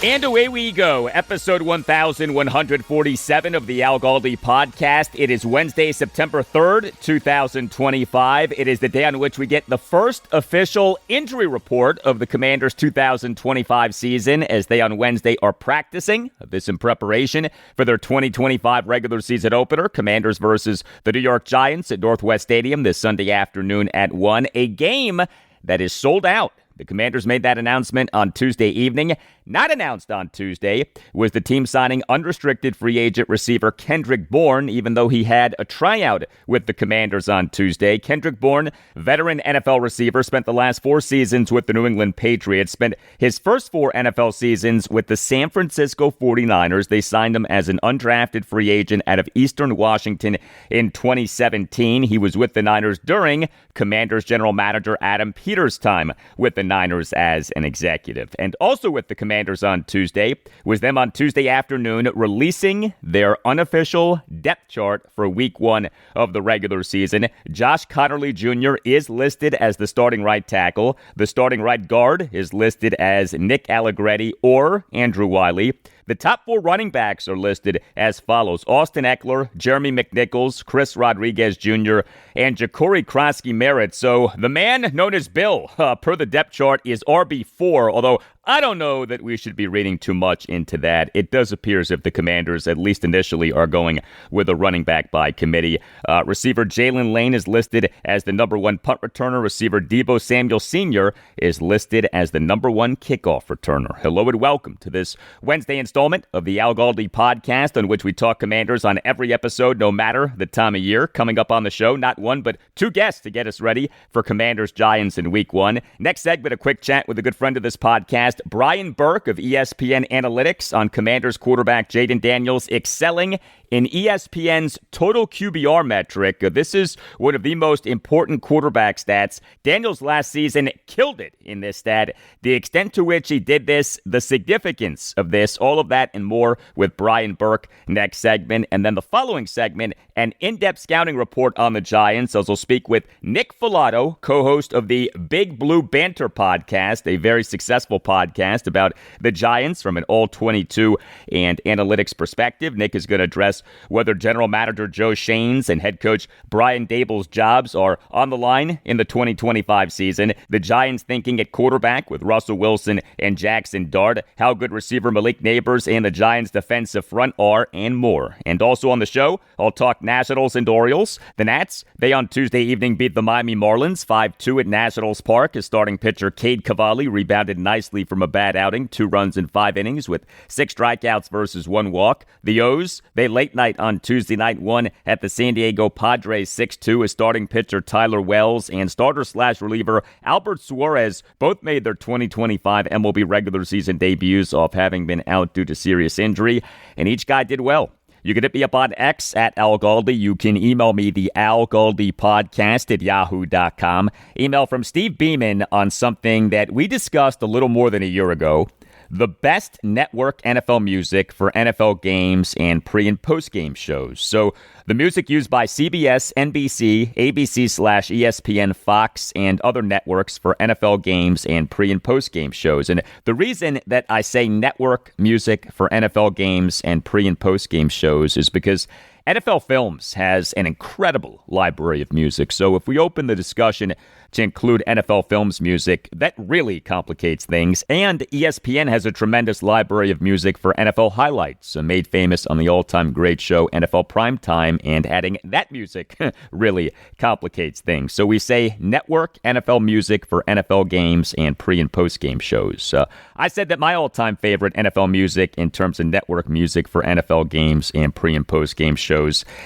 And away we go, episode 1147 of the Al Galdi podcast. It is Wednesday, September 3rd, 2025. It is the day on which we get the first official injury report of the Commanders' 2025 season, as they on Wednesday are practicing. This in preparation for their 2025 regular season opener, Commanders versus the New York Giants at Northwest Stadium this Sunday afternoon at 1, a game that is sold out. The Commanders made that announcement on Tuesday evening. Not announced on Tuesday was the team signing unrestricted free agent receiver Kendrick Bourne, even though he had a tryout with the Commanders on Tuesday. Kendrick Bourne, veteran NFL receiver, spent the last 4 seasons with the New England Patriots, spent his first 4 NFL seasons with the San Francisco 49ers. They signed him as an undrafted free agent out of Eastern Washington in 2017. He was with the Niners during Commanders general manager Adam Peters' time with the Niners as an executive. And also with the Commanders on Tuesday was them on Tuesday afternoon releasing their unofficial depth chart for week 1 of the regular season. Josh Connerly Jr. is listed as the starting right tackle. The starting right guard is listed as Nick Allegretti or Andrew Wiley. The top 4 running backs are listed as follows: Austin Eckler, Jeremy McNichols, Chris Rodriguez Jr., and Ja'Cory Krosky-Merritt. So the man known as Bill, per the depth chart, is RB4, although I don't know that we should be reading too much into that. It does appear as if the Commanders, at least initially, are going with a running back by committee. Receiver Jalen Lane is listed as the number 1 punt returner. Receiver Deebo Samuel Sr. is listed as the number 1 kickoff returner. Hello and welcome to this Wednesday installment of the Al Galdi podcast, on which we talk Commanders on every episode, no matter the time of year. Coming up on the show, not 1, but 2 guests to get us ready for Commanders Giants in week 1. Next segment, a quick chat with a good friend of this podcast, Brian Burke of ESPN Analytics, on Commanders quarterback Jayden Daniels excelling in ESPN's total QBR metric. This is one of the most important quarterback stats. Daniels last season killed it in this stat. The extent to which he did this, the significance of this, all of that and more with Brian Burke next segment. And then the following segment, an in-depth scouting report on the Giants, as we'll speak with Nick Falato, co-host of the Big Blue Banter podcast, a very successful podcast about the Giants from an all-22 and analytics perspective. Nick is going to address whether general manager Joe Shane's and head coach Brian Daboll's jobs are on the line in the 2025 season, the Giants thinking at quarterback with Russell Wilson and Jackson Dart, how good receiver Malik Neighbors and the Giants' defensive front are, and more. And also on the show, I'll talk Nationals and Orioles. The Nats, they on Tuesday evening beat the Miami Marlins 5-2 at Nationals Park as starting pitcher Cade Cavalli rebounded nicely from a bad outing, 2 runs in 5 innings with 6 strikeouts versus 1 walk. The O's, they late night on Tuesday night won at the San Diego Padres 6-2 as starting pitcher Tyler Wells and starter/reliever Albert Suárez both made their 2025 MLB regular season debuts off having been out due to serious injury, and each guy did well. You can hit me up on X at Al Galdi. You can email me, the Al Galdi podcast at yahoo.com. Email from Steve Beeman on something that we discussed a little more than a year ago: the best network NFL music for NFL games and pre- and post-game shows. So the music used by CBS, NBC, ABC/ESPN, Fox, and other networks for NFL games and pre- and post-game shows. And the reason that I say network music for NFL games and pre- and post-game shows is because NFL Films has an incredible library of music. So if we open the discussion to include NFL Films music, that really complicates things. And ESPN has a tremendous library of music for NFL highlights, made famous on the all-time great show NFL Primetime, and adding that music really complicates things. So we say network NFL music for NFL games and pre- and post-game shows. I said that my all-time favorite NFL music in terms of network music for NFL games and pre- and post-game shows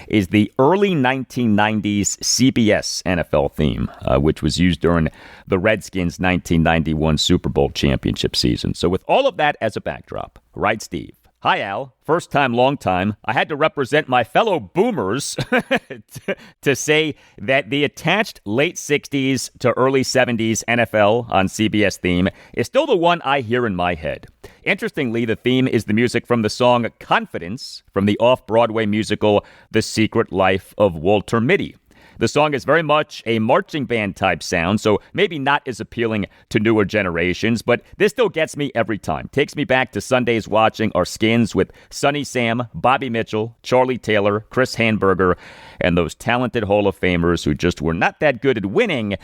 is the early 1990s CBS NFL theme, which was used during the Redskins' 1991 Super Bowl championship season. So with all of that as a backdrop, right, Steve? Hi, Al. First time, long time. I had to represent my fellow boomers to say that the attached late 60s to early 70s NFL on CBS theme is still the one I hear in my head. Interestingly, the theme is the music from the song Confidence from the off-Broadway musical The Secret Life of Walter Mitty. The song is very much a marching band type sound, so maybe not as appealing to newer generations, but this still gets me every time. Takes me back to Sundays watching our Skins with Sonny Sam, Bobby Mitchell, Charlie Taylor, Chris Hanberger, and those talented Hall of Famers who just were not that good at winning,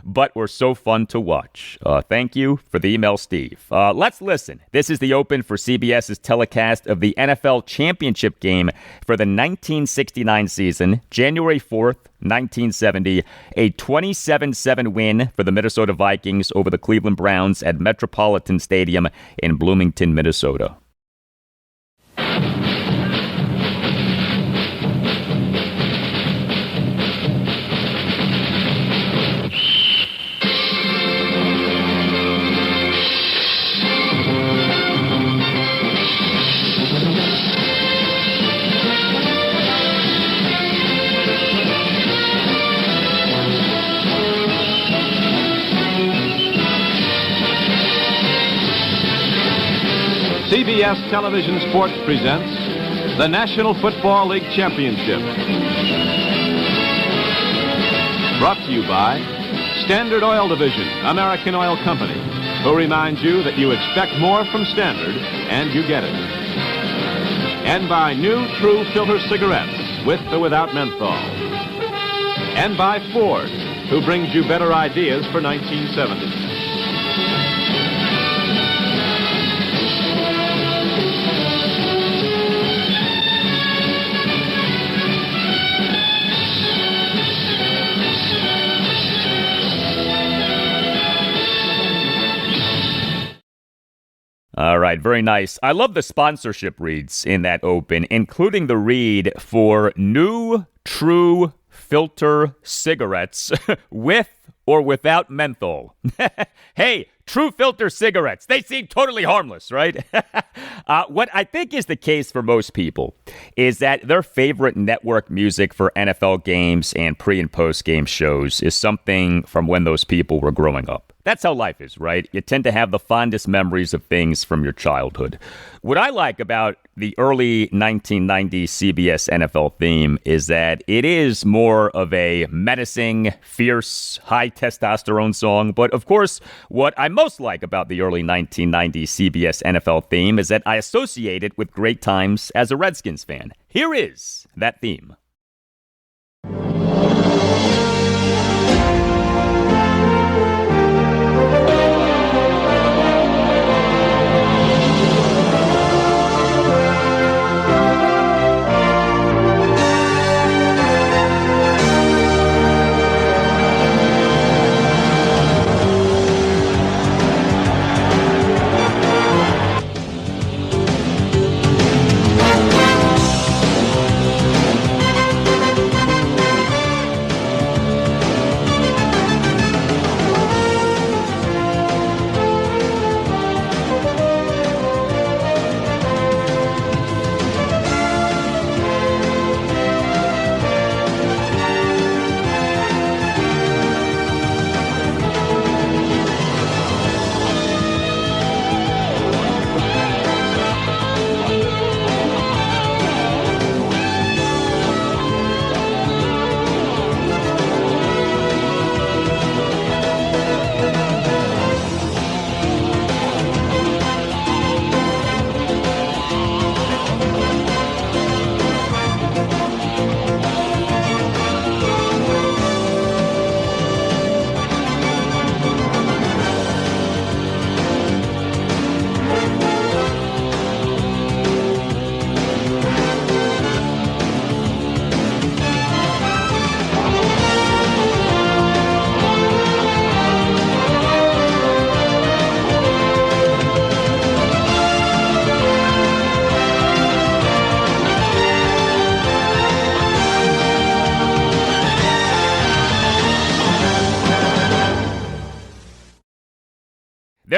but were so fun to watch. Thank you for the email, Steve. Let's listen. This is the open for CBS's telecast of the NFL championship game for the 1969 season, January 4th, 1970, a 27-7 win for the Minnesota Vikings over the Cleveland Browns at Metropolitan Stadium in Bloomington, Minnesota. CBS Television Sports presents the National Football League Championship. Brought to you by Standard Oil Division, American Oil Company, who reminds you that you expect more from Standard, and you get it. And by new True Filter cigarettes, with or without menthol. And by Ford, who brings you better ideas for 1970. All right, very nice. I love the sponsorship reads in that open, including the read for new True Filter cigarettes with or without menthol. Hey, True Filter cigarettes. They seem totally harmless, right? What I think is the case for most people is that their favorite network music for NFL games and pre- and post-game shows is something from when those people were growing up. That's how life is, right? You tend to have the fondest memories of things from your childhood. What I like about the early 1990s CBS NFL theme is that it is more of a menacing, fierce, high testosterone song. But of course, what I most like about the early 1990s CBS NFL theme is that I associate it with great times as a Redskins fan. Here is that theme.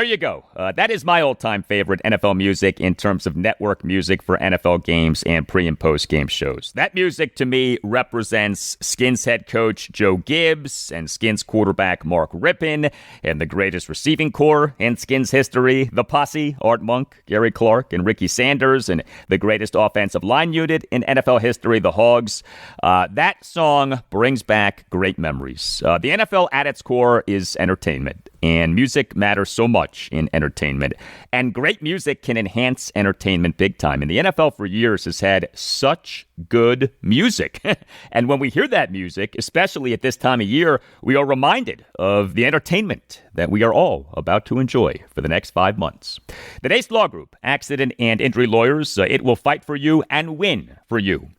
you go. That is my all-time favorite NFL music in terms of network music for NFL games and pre- and post-game shows. That music, to me, represents Skins head coach Joe Gibbs and Skins quarterback Mark Rippon and the greatest receiving corps in Skins history, the Posse, Art Monk, Gary Clark, and Ricky Sanders, and the greatest offensive line unit in NFL history, the Hogs. That song brings back great memories. The NFL at its core is entertainment, and music matters so much in entertainment. And great music can enhance entertainment big time. And the NFL for years has had such good music. And when we hear that music, especially at this time of year, we are reminded of the entertainment that we are all about to enjoy for the next 5 months. The NACE Law Group, Accident and Injury Lawyers, it will fight for you and win for you.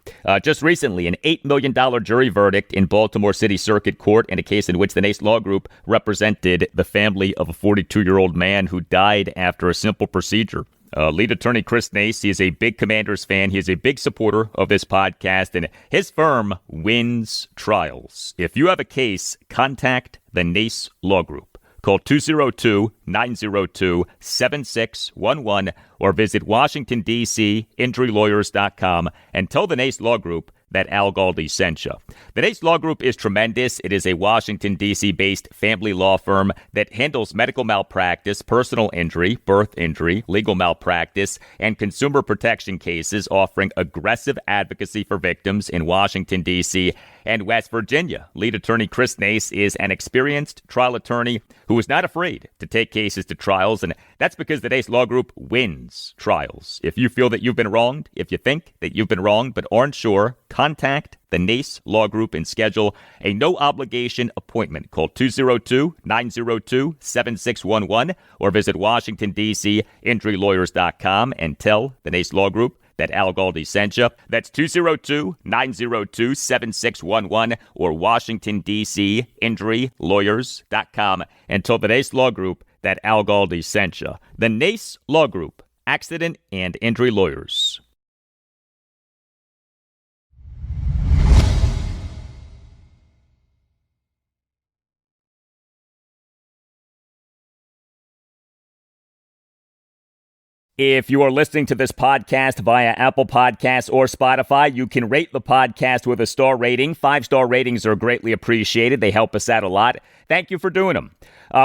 Just recently, an $8 million jury verdict in Baltimore City Circuit Court in a case in which the NACE Law Group represented the family of a 42-year-old man who died after a simple procedure. Lead attorney Chris Nace, he is a big Commanders fan. He is a big supporter of this podcast, and his firm wins trials. If you have a case, contact the Nace Law Group. Call 202-902-7611 or visit Washington, D.C., injurylawyers.com and tell the Nace Law Group that Al Galdi sent you. The Nace Law Group is tremendous. It is a Washington, D.C.-based family law firm that handles medical malpractice, personal injury, birth injury, legal malpractice, and consumer protection cases, offering aggressive advocacy for victims in Washington, D.C. and West Virginia. Lead attorney Chris Nace is an experienced trial attorney who is not afraid to take cases to trials, and that's because the Nace Law Group wins trials. If you feel that you've been wronged, if you think that you've been wronged but aren't sure, contact the Nace Law Group and schedule a no-obligation appointment. Call 202-902-7611 or visit Washington, D.C., injurylawyers.com and tell the Nace Law Group that Al Galdi sent you. That's 202-902-7611 or Washington, D.C., injurylawyers.com and tell the Nace Law Group that Al Galdi sent you. The Nace Law Group, Accident and Injury Lawyers. If you are listening to this podcast via Apple Podcasts or Spotify, you can rate the podcast with a star rating. 5-star ratings are greatly appreciated. They help us out a lot. Thank you for doing them.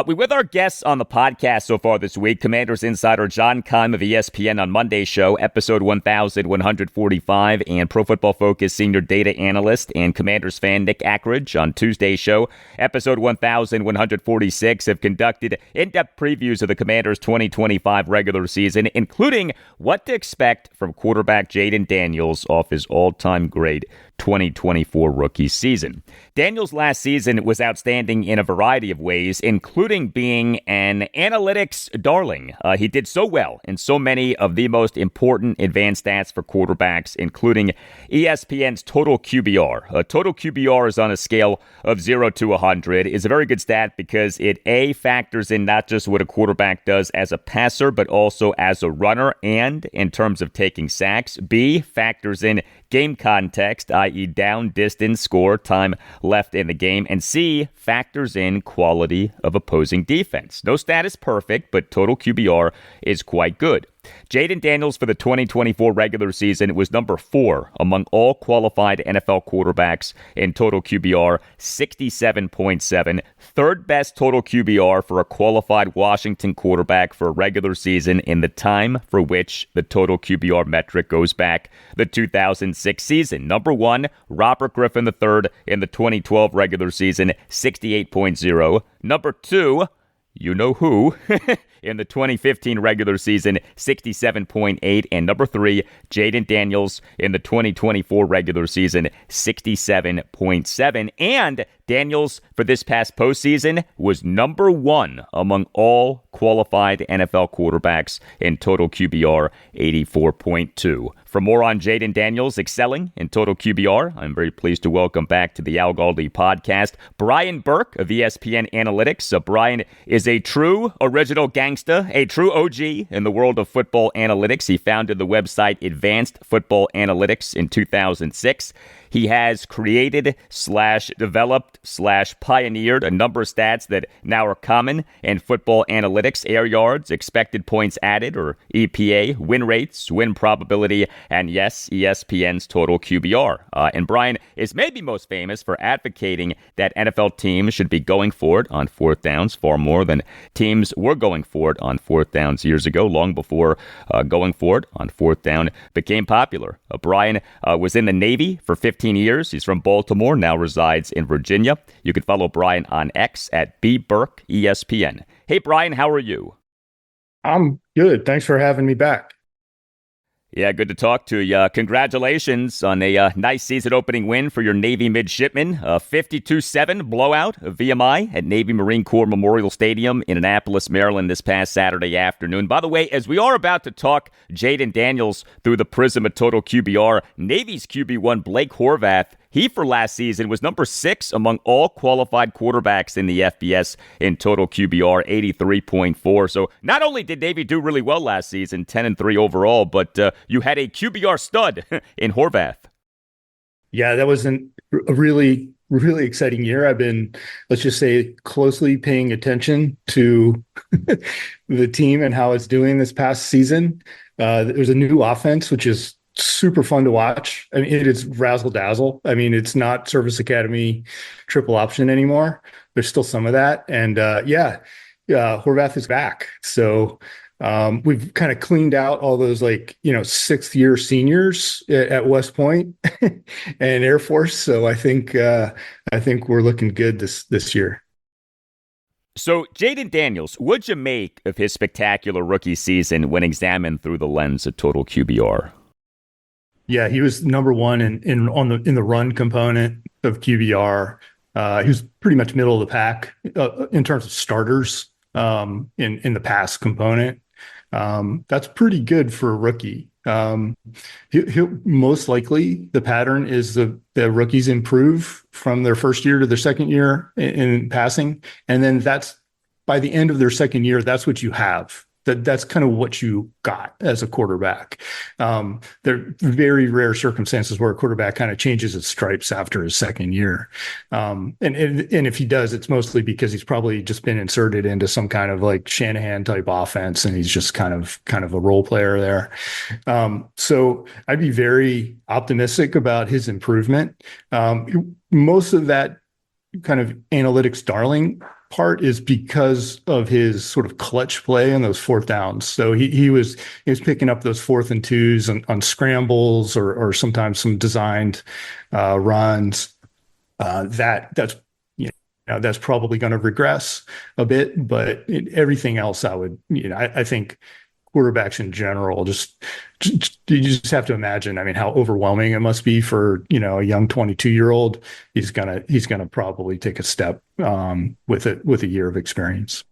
We're with our guests on the podcast so far this week. Commanders insider John Keim of ESPN on Monday's show, episode 1145, and Pro Football Focus senior data analyst and Commanders fan Nick Ackridge on Tuesday's show, episode 1146, have conducted in-depth previews of the Commanders' 2025 regular season, including what to expect from quarterback Jayden Daniels off his all-time great 2024 rookie season. Daniels' last season was outstanding in a variety of ways, including being an analytics darling. He did so well in so many of the most important advanced stats for quarterbacks, including ESPN's total QBR. Total QBR is on a scale of 0 to 100. It's a very good stat because it, A, factors in not just what a quarterback does as a passer, but also as a runner and in terms of taking sacks. B, factors in game context, i.e. down, distance, score, time left in the game. And C, factors in quality of opposing defense. No stat is perfect, but total QBR is quite good. Jayden Daniels for the 2024 regular season was number 4 among all qualified NFL quarterbacks in total QBR, 67.7. Third best total QBR for a qualified Washington quarterback for a regular season in the time for which the total QBR metric goes back, the 2006 season. Number 1, Robert Griffin III in the 2012 regular season, 68.0. Number 2, you know who, in the 2015 regular season, 67.8. And number 3, Jayden Daniels in the 2024 regular season, 67.7. And Daniels, for this past postseason, was number 1 among all qualified NFL quarterbacks in total QBR, 84.2. For more on Jayden Daniels excelling in total QBR, I'm very pleased to welcome back to the Al Galdi podcast, Brian Burke of ESPN Analytics. Brian is a true original gangsta, a true OG in the world of football analytics. He founded the website Advanced Football Analytics in 2006. He has created / developed developed/pioneered a number of stats that now are common in football analytics: air yards, expected points added, or EPA, win rates, win probability, and yes, ESPN's total QBR. And Brian is maybe most famous for advocating that NFL teams should be going for it on fourth downs far more than teams were going for it on fourth downs years ago, long before going for it on fourth down became popular. Brian was in the Navy for 15 years. He's from Baltimore, now resides in Virginia. You can follow Brian on X at Burke ESPN. Hey, Brian, how are you? I'm good. Thanks for having me back. Yeah, good to talk to you. Congratulations on a nice season-opening win for your Navy midshipmen. 52-7 blowout of VMI at Navy Marine Corps Memorial Stadium in Annapolis, Maryland this past Saturday afternoon. By the way, as we are about to talk Jayden Daniels through the prism of total QBR, Navy's QB1 Blake Horvath, he for last season was number 6 among all qualified quarterbacks in the FBS in total QBR, 83.4. So not only did Navy do really well last season, 10-3 overall, but you had a QBR stud in Horvath. Yeah, that was a really, really exciting year. I've been, let's just say, closely paying attention to the team and how it's doing this past season. There's a new offense, which is super fun to watch. I mean, it is razzle dazzle. I mean, it's not Service Academy triple option anymore. There's still some of that. And Horvath is back. So we've kind of cleaned out all those sixth year seniors at West Point and Air Force. So I think we're looking good this year. So, Jayden Daniels, what'd you make of his spectacular rookie season when examined through the lens of total QBR? Yeah, he was number one in the run component of QBR. He was pretty much middle of the pack in terms of starters in the pass component. That's pretty good for a rookie. He'll most likely, the pattern is the rookies improve from their first year to their second year in passing, and then that's by the end of their second year, that's what you have. That's kind of what you got as a quarterback. There are very rare circumstances where a quarterback kind of changes its stripes after his second year. And if he does, it's mostly because he's probably just been inserted into some kind of like Shanahan type offense, and he's just kind of a role player there. So I'd be very optimistic about his improvement. Most of that kind of analytics darling part is because of his sort of clutch play on those fourth downs. So he was picking up those 4th and 2s on scrambles or sometimes some designed runs. That's probably going to regress a bit, but everything else I think quarterbacks in general, you just have to imagine, I mean, how overwhelming it must be for, a young 22-year-old. He's gonna probably take a step with a year of experience.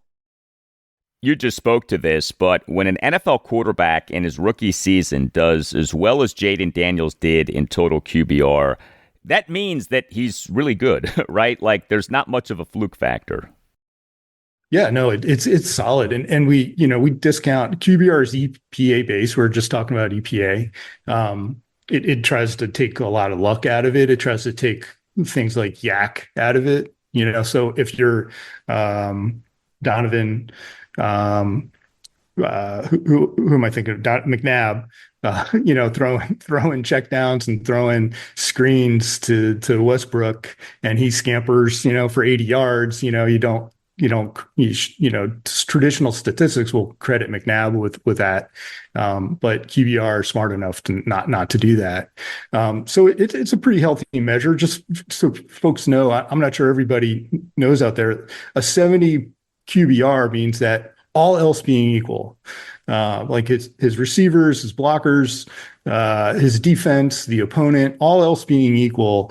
You just spoke to this, but when an NFL quarterback in his rookie season does as well as Jayden Daniels did in total QBR, that means that he's really good, right? Like, there's not much of a fluke factor. Yeah, no, it's solid. And we discount QBR is EPA based. We're just talking about EPA. It tries to take a lot of luck out of it. It tries to take things like yak out of it. So if you're Donovan, who am I thinking of? McNabb, throwing check downs and throwing screens to Westbrook, and he scampers, for 80 yards, traditional statistics will credit McNabb with that. But QBR is smart enough to not to do that. So it's a pretty healthy measure. Just so folks know, I'm not sure everybody knows out there, a 70 QBR means that all else being equal, like his receivers, his blockers, his defense, the opponent, all else being equal,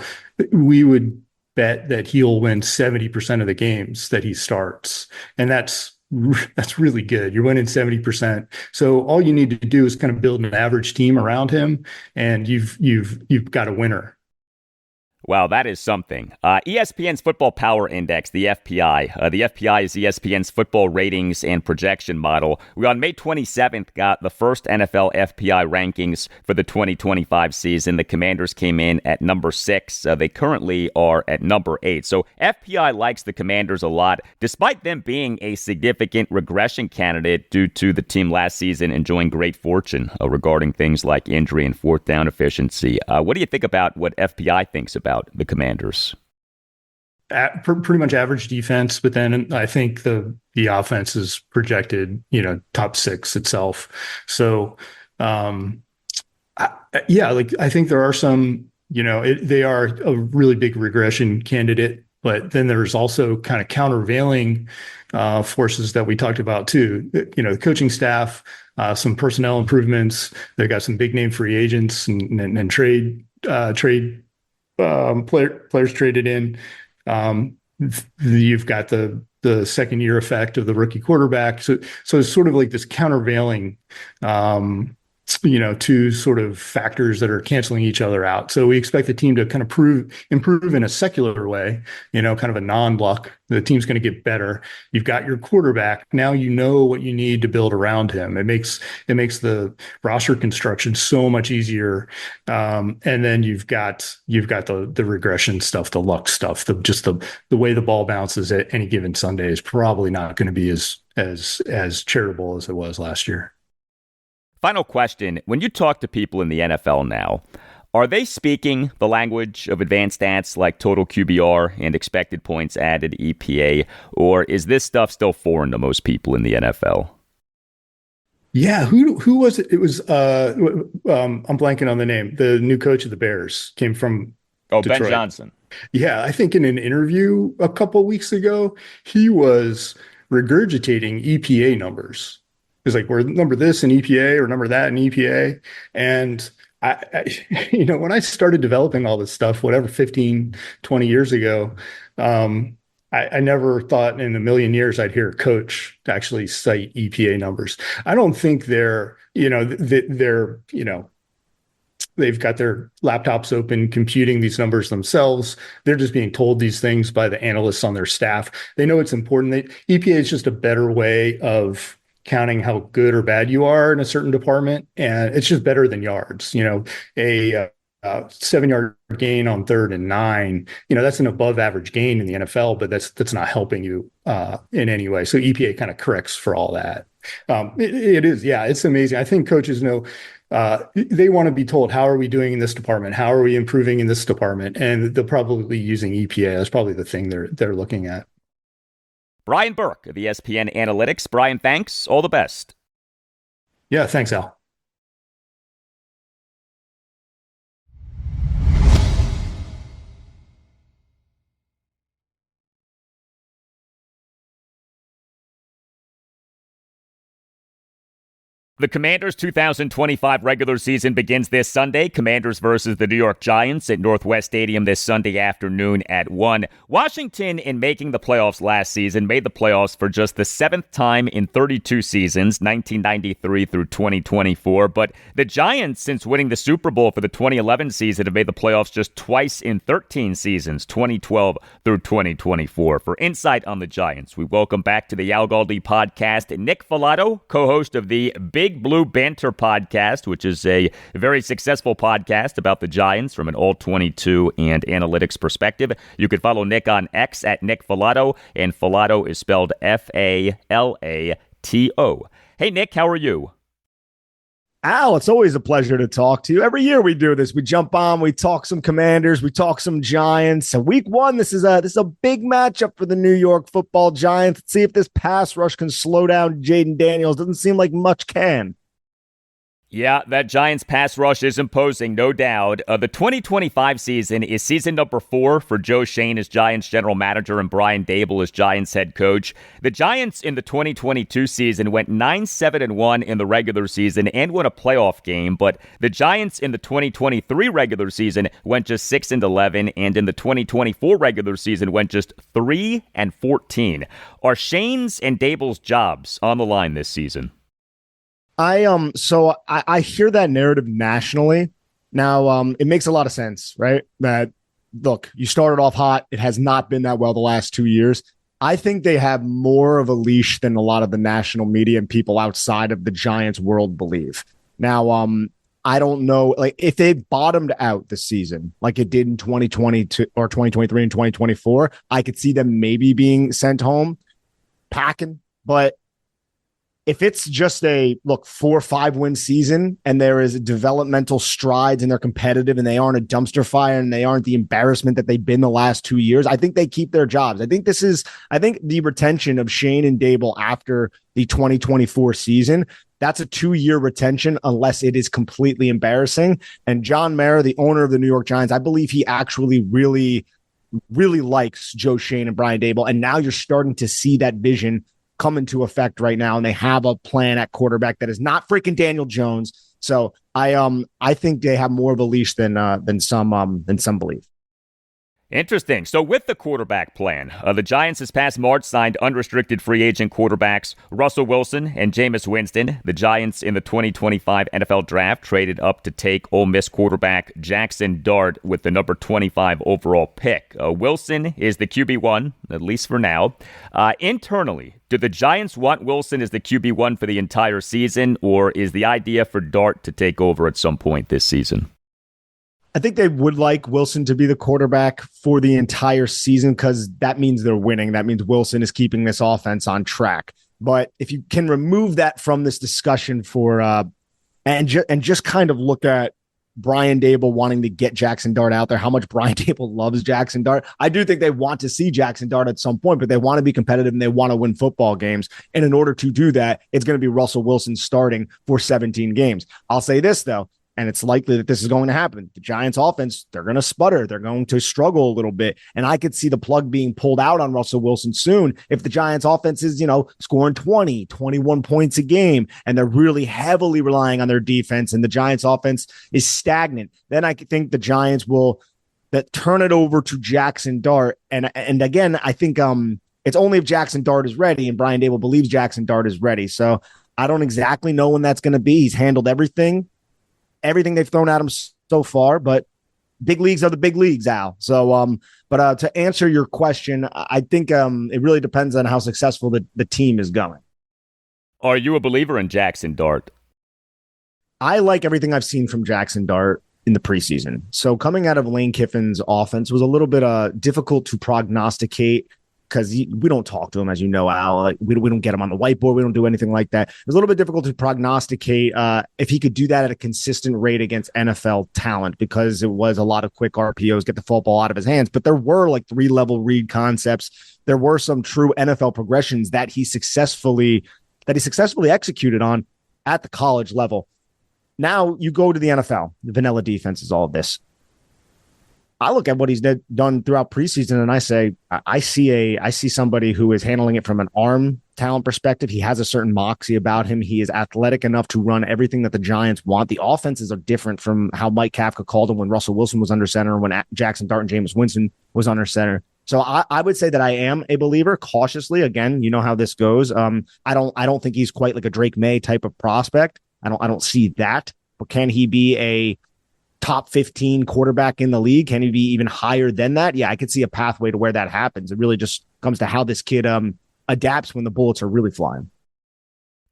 we would bet that he'll win 70% of the games that he starts. And that's really good. You're winning 70%. So all you need to do is kind of build an average team around him, and you've got a winner. Wow, that is something. ESPN's Football Power Index, the FPI. The FPI is ESPN's football ratings and projection model. We, on May 27th, got the first NFL FPI rankings for the 2025 season. The Commanders came in at number 6. They currently are at number 8. So FPI likes the Commanders a lot, despite them being a significant regression candidate due to the team last season enjoying great fortune regarding things like injury and fourth down efficiency. What do you think about what FPI thinks about the Commanders? Pretty much average defense, but then I think the offense is projected, top 6 itself. So, I think there are some, they are a really big regression candidate, but then there's also kind of countervailing forces that we talked about too. The coaching staff, some personnel improvements. They got some big name free agents and trade players traded in. You've got the second year effect of the rookie quarterback. So it's sort of like this countervailing, two sort of factors that are canceling each other out. So we expect the team to kind of improve in a secular way, kind of a non-luck. The team's going to get better. You've got your quarterback. Now you know what you need to build around him. It makes the roster construction so much easier. And then you've got the regression stuff, the luck stuff, the way the ball bounces at any given Sunday is probably not going to be as charitable as it was last year. Final question. When you talk to people in the NFL now, are they speaking the language of advanced stats like total QBR and expected points added EPA, or is this stuff still foreign to most people in the NFL? Yeah, who was it? It was I'm blanking on the name. The new coach of the Bears came from Detroit. Ben Johnson. Yeah, I think in an interview a couple weeks ago, he was regurgitating EPA numbers. It's like, we're number this in EPA or number that in EPA. And I when I started developing all this stuff, whatever, 15, 20 years ago, I never thought in a million years I'd hear a coach actually cite EPA numbers. I don't think they've got their laptops open, computing these numbers themselves. They're just being told these things by the analysts on their staff. They know it's important. EPA is just a better way of counting how good or bad you are in a certain department, and it's just better than yards. A 7-yard gain on 3rd and 9, that's an above average gain in the NFL, but that's not helping you in any way. So EPA kind of corrects for all that. It is, yeah, it's amazing. I think coaches know they want to be told, how are we doing in this department? How are we improving in this department? And they'll probably be using EPA. That's probably the thing they're looking at. Brian Burke of ESPN Analytics. Brian, thanks. All the best. Yeah, thanks, Al. The Commanders' 2025 regular season begins this Sunday. Commanders versus the New York Giants at Northwest Stadium this Sunday afternoon at 1. Washington, in making the playoffs last season, made the playoffs for just the 7th time in 32 seasons, 1993 through 2024. But the Giants, since winning the Super Bowl for the 2011 season, have made the playoffs just twice in 13 seasons, 2012 through 2024. For insight on the Giants, we welcome back to the Al Galdi podcast Nick Falato, co-host of the Big Blue Banter podcast, which is a very successful podcast about the Giants from an all-22 and analytics perspective. You can follow Nick on X at Nick Falato, and Falato is spelled Falato. Hey, Nick, how are you? Al, it's always a pleasure to talk to you. Every year we do this. We jump on, we talk some Commanders, we talk some Giants. And week 1, this is a big matchup for the New York Football Giants. Let's see if this pass rush can slow down Jayden Daniels. Doesn't seem like much can. Yeah, that Giants pass rush is imposing, no doubt. The 2025 season is season number 4 for Joe Schoen as Giants general manager and Brian Daboll as Giants head coach. The Giants in the 2022 season went 9-7-1 in the regular season and won a playoff game, but the Giants in the 2023 regular season went just 6-11, and in the 2024 regular season went just 3-14. Are Schoen's and Daboll's jobs on the line this season? I hear that narrative nationally. Now, it makes a lot of sense, right? That look, you started off hot. It has not been that well the last 2 years. I think they have more of a leash than a lot of the national media and people outside of the Giants world believe. Now, I don't know, like if they bottomed out this season, like it did in 2022 or 2023 and 2024, I could see them maybe being sent home packing. But if it's just a 4 or 5 win season and there is developmental strides and they're competitive and they aren't a dumpster fire and they aren't the embarrassment that they've been the last 2 years, I think they keep their jobs. I think the retention of Shane and Dable after the 2024 season, that's a 2-year retention unless it is completely embarrassing. And John Mara, the owner of the New York Giants, I believe he actually really, really likes Joe Shane and Brian Dable. And now you're starting to see that vision come into effect right now, and they have a plan at quarterback that is not freaking Daniel Jones. So I think they have more of a leash than some believe. Interesting. So with the quarterback plan, the Giants this past March signed unrestricted free agent quarterbacks Russell Wilson and Jameis Winston. The Giants in the 2025 NFL Draft traded up to take Ole Miss quarterback Jackson Dart with the number 25 overall pick. Wilson is the QB1, at least for now. Internally, do the Giants want Wilson as the QB1 for the entire season, or is the idea for Dart to take over at some point this season? I think they would like Wilson to be the quarterback for the entire season because that means they're winning. That means Wilson is keeping this offense on track. But if you can remove that from this discussion and just kind of look at Brian Dable wanting to get Jackson Dart out there, how much Brian Dable loves Jackson Dart. I do think they want to see Jackson Dart at some point, but they want to be competitive and they want to win football games. And in order to do that, it's going to be Russell Wilson starting for 17 games. I'll say this, though. And it's likely that this is going to happen. The Giants offense, they're going to sputter. They're going to struggle a little bit. And I could see the plug being pulled out on Russell Wilson soon if the Giants offense is, scoring 20, 21 points a game, and they're really heavily relying on their defense and the Giants offense is stagnant. Then I think the Giants will turn it over to Jackson Dart. And again, I think it's only if Jackson Dart is ready, and Brian Dable believes Jackson Dart is ready. So I don't exactly know when that's going to be. He's handled everything they've thrown at him so far, but big leagues are the big leagues, Al. So, but to answer your question, I think it really depends on how successful the team is going. Are you a believer in Jackson Dart? I like everything I've seen from Jackson Dart in the preseason. So coming out of Lane Kiffin's offense was a little bit difficult to prognosticate because we don't talk to him, as you know, Al. Like, we don't get him on the whiteboard. We don't do anything like that. It was a little bit difficult to prognosticate if he could do that at a consistent rate against NFL talent because it was a lot of quick RPOs, get the football out of his hands. But there were like 3-level read concepts. There were some true NFL progressions that he successfully executed on at the college level. Now you go to the NFL. The vanilla defense is all of this. I look at what he's done throughout preseason, and I say, I see somebody who is handling it from an arm talent perspective. He has a certain moxie about him. He is athletic enough to run everything that the Giants want. The offenses are different from how Mike Kafka called them when Russell Wilson was under center, when Jackson Dart and Jameis Winston was under center. So I would say that I am a believer cautiously. Again, you know how this goes. I don't think he's quite like a Drake May type of prospect. I don't see that. But can he be a top 15 quarterback in the league? Can he be even higher than that? Yeah, I could see a pathway to where that happens. It really just comes to how this kid adapts when the bullets are really flying.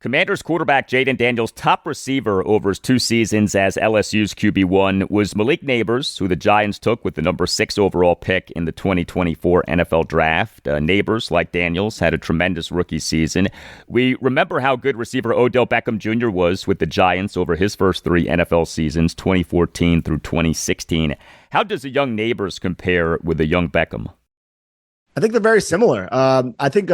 Commanders quarterback Jayden Daniels' top receiver over his 2 seasons as LSU's QB1 was Malik Nabers, who the Giants took with the number 6 overall pick in the 2024 NFL Draft. Nabers, like Daniels, had a tremendous rookie season. We remember how good receiver Odell Beckham Jr. was with the Giants over his first 3 NFL seasons, 2014 through 2016. How does a young Nabers compare with a young Beckham? I think they're very similar. I think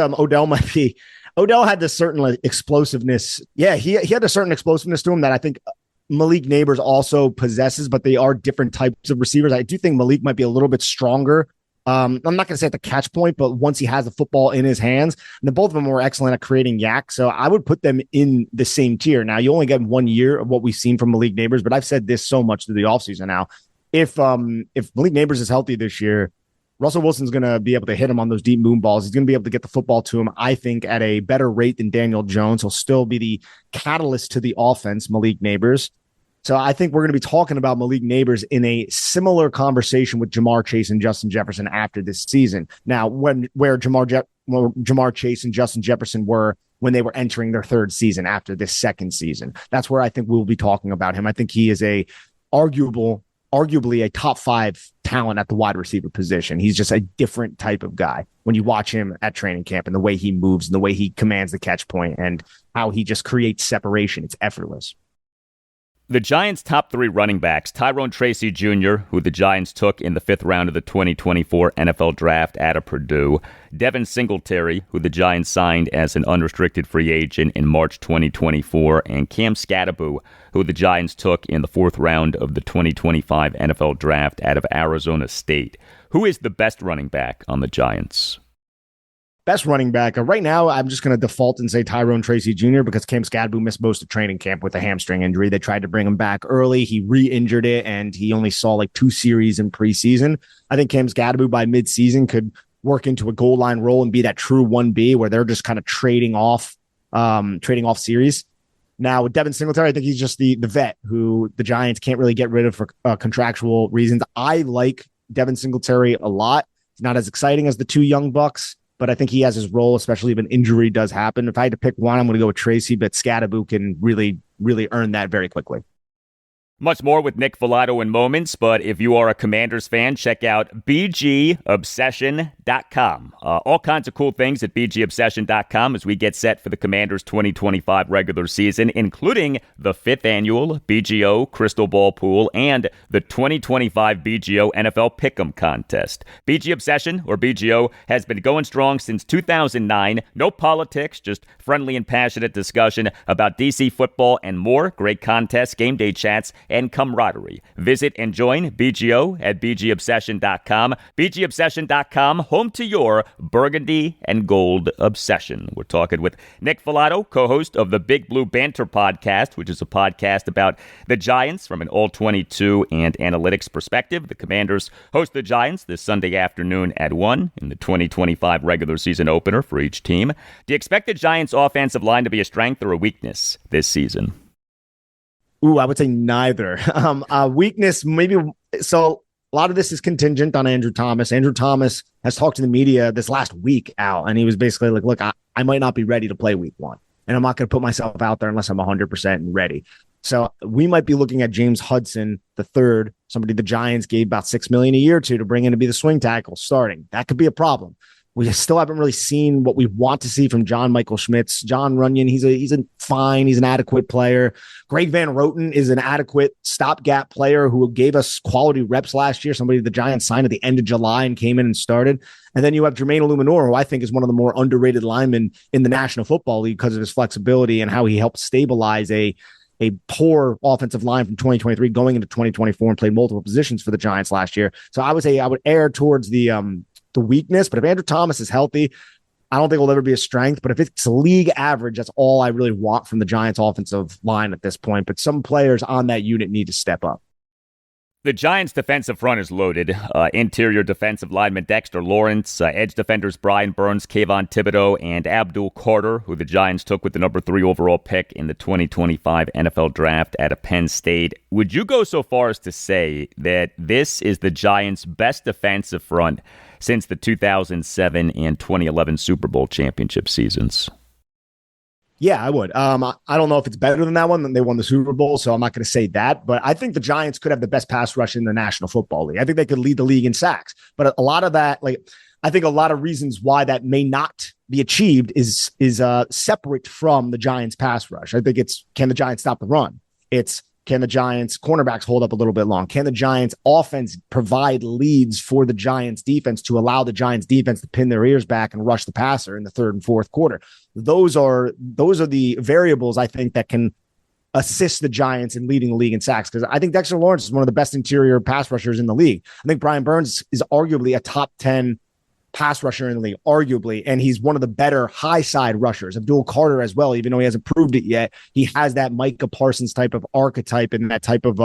Odell had this certain explosiveness. Yeah, he had a certain explosiveness to him that I think Malik Nabers also possesses, but they are different types of receivers. I do think Malik might be a little bit stronger. I'm not going to say at the catch point, but once he has the football in his hands, and then both of them were excellent at creating yak. So I would put them in the same tier. Now, you only get 1 year of what we've seen from Malik Nabers, but I've said this so much through the offseason now. If Malik Nabers is healthy this year, Russell Wilson's going to be able to hit him on those deep moon balls. He's going to be able to get the football to him, I think, at a better rate than Daniel Jones. He'll still be the catalyst to the offense, Malik Nabers. So I think we're going to be talking about Malik Neighbors in a similar conversation with Jamar Chase and Justin Jefferson after this season. Now, where Jamar Chase and Justin Jefferson were when they were entering their third season after this second season, that's where I think we'll be talking about him. I think he is arguably a top 5 talent at the wide receiver position. He's just a different type of guy when you watch him at training camp and the way he moves and the way he commands the catch point and how he just creates separation. It's effortless. The Giants' top 3 running backs, Tyrone Tracy Jr., who the Giants took in the 5th round of the 2024 NFL Draft out of Purdue, Devin Singletary, who the Giants signed as an unrestricted free agent in March 2024, and Cam Skattebo, who the Giants took in the 4th round of the 2025 NFL Draft out of Arizona State. Who is the best running back on the Giants? Best running back. Right now, I'm just going to default and say Tyrone Tracy Jr. because Cam Skattebo missed most of training camp with a hamstring injury. They tried to bring him back early. He re-injured it, and he only saw like 2 series in preseason. I think Cam Skattebo by midseason could work into a goal line role and be that true 1B where they're just kind of trading off series. Now, with Devin Singletary, I think he's just the vet who the Giants can't really get rid of for contractual reasons. I like Devin Singletary a lot. He's not as exciting as the 2 young bucks, but I think he has his role, especially if an injury does happen. If I had to pick one, I'm going to go with Tracy, but Skattebo can really, really earn that very quickly. Much more with Nick Falato in moments, but if you are a Commanders fan, check out bgobsession.com. All kinds of cool things at bgobsession.com as we get set for the Commanders' 2025 regular season, including the 5th annual BGO Crystal Ball Pool and the 2025 BGO NFL Pick'em Contest. BG Obsession, or BGO, has been going strong since 2009. No politics, just friendly and passionate discussion about DC football and more. Great contests, game day chats, and camaraderie. Visit and join BGO at bgobsession.com. bgobsession.com, home to your burgundy and gold obsession. We're talking with Nick Falato, co-host of the Big Blue Banter podcast, which is a podcast about the Giants from an all-22 and analytics perspective. The Commanders host the Giants this Sunday afternoon at 1 in the 2025 regular season opener for each team. Do you expect the Giants' offensive line to be a strength or a weakness this season? Ooh, I would say neither. Weakness, maybe. So a lot of this is contingent on Andrew Thomas. Andrew Thomas has talked to the media this last week, Al, and he was basically like, look, I might not be ready to play week 1, and I'm not going to put myself out there unless I'm 100% ready. So we might be looking at James Hudson III, somebody the Giants gave about $6 million a year to bring in to be the swing tackle starting. That could be a problem. We still haven't really seen what we want to see from John Michael Schmitz. John Runyon, he's an adequate player. Greg Van Roten is an adequate stopgap player who gave us quality reps last year, somebody the Giants signed at the end of July and came in and started. And then you have Jermaine Illuminor, who I think is one of the more underrated linemen in the National Football League because of his flexibility and how he helped stabilize a poor offensive line from 2023 going into 2024 and played multiple positions for the Giants last year. So I would say I would err towards the weakness, but if Andrew Thomas is healthy, I don't think it'll ever be a strength. But if it's league average, that's all I really want from the Giants offensive line at this point. But some players on that unit need to step up. The Giants' defensive front is loaded. Interior defensive lineman Dexter Lawrence, edge defenders Brian Burns, Kayvon Thibodeau, and Abdul Carter, who the Giants took with the number 3 overall pick in the 2025 NFL Draft out of Penn State. Would you go so far as to say that this is the Giants' best defensive front since the 2007 and 2011 Super Bowl championship seasons? Yeah, I would. I don't know if it's better than that one. They won the Super Bowl, so I'm not going to say that. But I think the Giants could have the best pass rush in the National Football League. I think they could lead the league in sacks. But a lot of that, I think a lot of reasons why that may not be achieved is separate from the Giants' pass rush. I think it's, can the Giants stop the run? It's, can the Giants cornerbacks hold up a little bit long? Can the Giants offense provide leads for the Giants defense to allow the Giants defense to pin their ears back and rush the passer in the 3rd and 4th quarter? Those are the variables I think that can assist the Giants in leading the league in sacks, because I think Dexter Lawrence is one of the best interior pass rushers in the league. I think Brian Burns is arguably a top 10 pass rusher in the league, arguably, and he's one of the better high side rushers. Abdul Carter as well, even though he hasn't proved it yet, he has that Micah Parsons type of archetype and that type of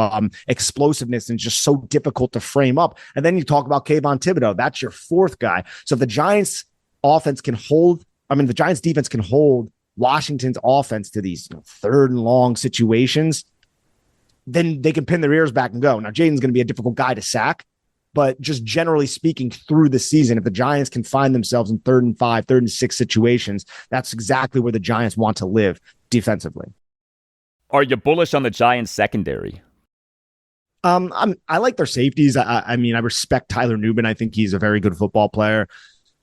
explosiveness, and just so difficult to frame up. And then you talk about Kayvon Thibodeau, that's your 4th guy. So if the Giants the Giants defense can hold Washington's offense to these 3rd and long situations, then they can pin their ears back and go. Now, Jayden's going to be a difficult guy to sack, but just generally speaking through the season, if the Giants can find themselves in 3rd and 5, 3rd and 6 situations, that's exactly where the Giants want to live defensively. Are you bullish on the Giants secondary? I like their safeties. I mean, I respect Tyler Nubin. I think he's a very good football player.